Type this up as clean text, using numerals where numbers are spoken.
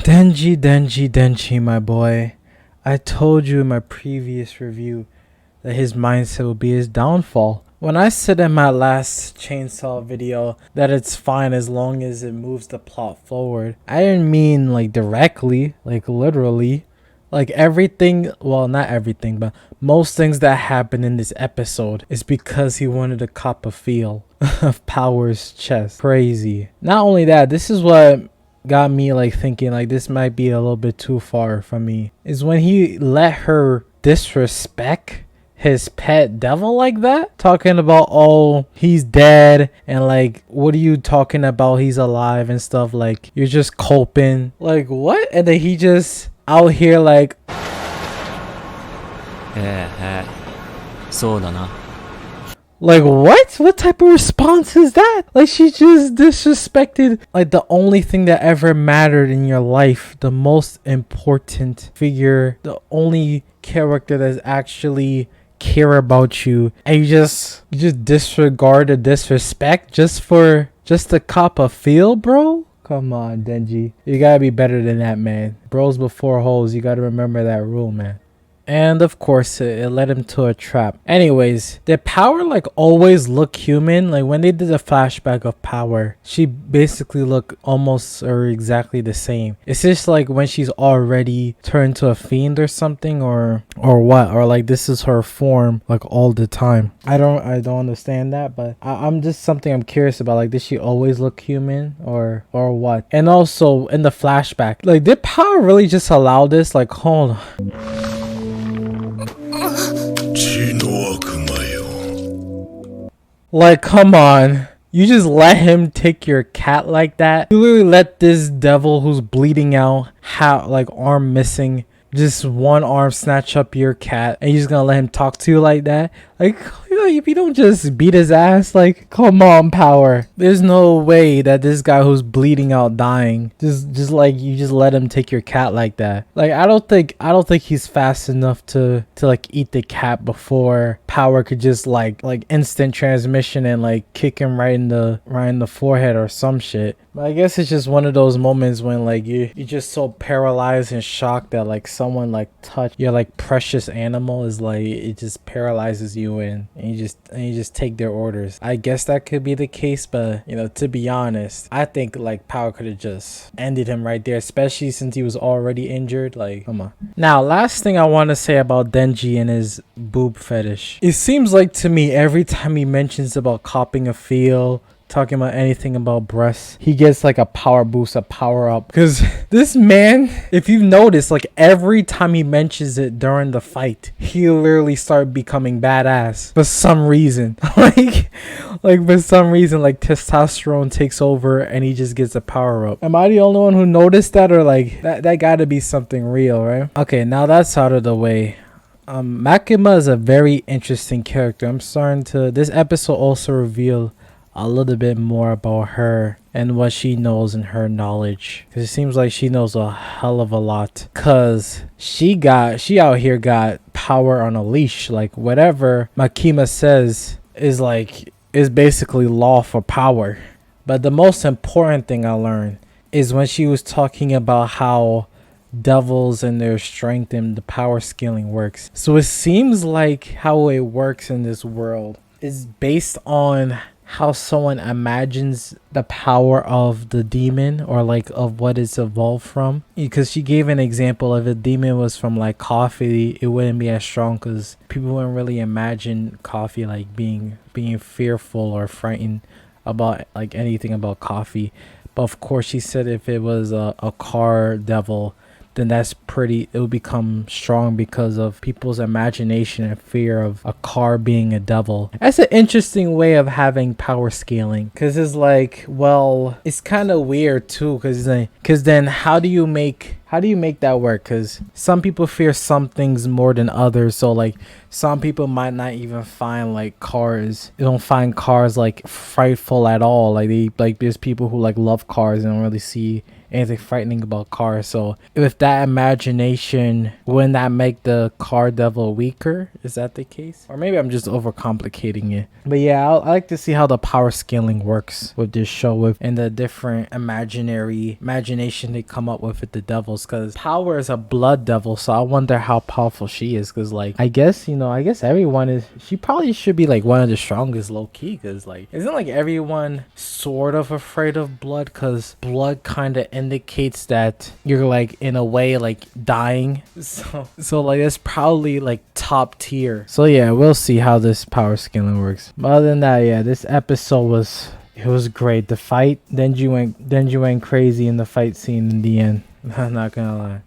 Denji, my boy. I told you in my previous review that his mindset will be his downfall. When I said in my last chainsaw video that it's fine as long as it moves the plot forward, I didn't mean like directly, like literally. Like everything, well, not everything, but most things that happen in this episode is because he wanted to cop a feel of Power's chest. Crazy. Not only that, this is what got me like thinking like this might be a little bit too far from me, is when he let her disrespect his pet devil like that, talking about, oh, he's dead, and like, what are you talking about, he's alive and stuff, like you're just coping, like what? And then he just out here like, like what type of response is that? Like she just disrespected like the only thing that ever mattered in your life, the most important figure, the only character that's actually care about you, and you just disregard the disrespect just to cop a feel, bro. Come on, Denji, you gotta be better than that, man. Bros before hoes, you gotta remember that rule, man. And of course it led him to a trap. Anyways, did Power like always look human? Like when they did the flashback of Power, she basically looked almost or exactly the same. It's just like when she's already turned to a fiend or something, or what, or like this is her form like all the time. I don't understand that, but I'm just something I'm curious about. Like, did she always look human or what? And also in the flashback, like did Power really just allow this? Like, hold on. Like, come on. You just let him take your cat like that? You literally let this devil who's bleeding out, like arm missing, just one arm snatch up your cat, and you're just gonna let him talk to you like that? Like, if you don't just beat his ass, like, come on, Power. There's no way that this guy who's bleeding out, dying, just like you just let him take your cat like that. Like, I don't think he's fast enough to like eat the cat before Power could just like instant transmission and like kick him right in the forehead or some shit. But I guess it's just one of those moments when like you're just so paralyzed and shocked that like someone like touched your like precious animal, is like it just paralyzes you, and you just take their orders. I guess that could be the case, but you know, to be honest, I think like Power could have just ended him right there, especially since he was already injured. Like, come on. Now, last thing I want to say about Denji and his boob fetish. It seems like to me every time he mentions about copping a feel, talking about anything about breasts, he gets like a power boost, a power up. Because this man, if you've noticed, like every time he mentions it during the fight, he literally started becoming badass for some reason. like for some reason, like testosterone takes over and he just gets a power up. Am I the only one who noticed that, or like that gotta be something real, right? Okay, now that's out of the way. Makima is a very interesting character. This episode also revealed a little bit more about her and what she knows and her knowledge, because it seems like she knows a hell of a lot, because she out here got power on a leash. Like whatever Makima says is basically law for Power. But the most important thing I learned is when she was talking about how devils and their strength and the power scaling works. So it seems like how it works in this world is based on how someone imagines the power of the demon, or like of what it's evolved from. Because she gave an example of, if a demon was from like coffee, it wouldn't be as strong, because people wouldn't really imagine coffee like being fearful or frightened about like anything about coffee. But of course she said if it was a car devil, then it would become strong because of people's imagination and fear of a car being a devil. That's an interesting way of having power scaling, because it's like, well, it's kind of weird too, because then how do you make that work? Because some people fear some things more than others. So like some people might not even find like cars, they don't find cars like frightful at all. Like there's people who like love cars and don't really see anything frightening about cars. So with that imagination, wouldn't that make the car devil weaker? Is that the case? Or maybe I'm just overcomplicating it. But yeah, I like to see how the power scaling works with this show, with and the different imagination they come up with the devils, because Power is a blood devil, so I wonder how powerful she is, because like I guess everyone is, she probably should be like one of the strongest low-key, because like isn't like everyone sort of afraid of blood, because blood kind of indicates that you're like in a way like dying, so like it's probably like top tier. So yeah, we'll see how this power scaling works. But other than that, yeah, this episode was great. The fight, Denji went crazy in the fight scene in the end. I'm not gonna lie.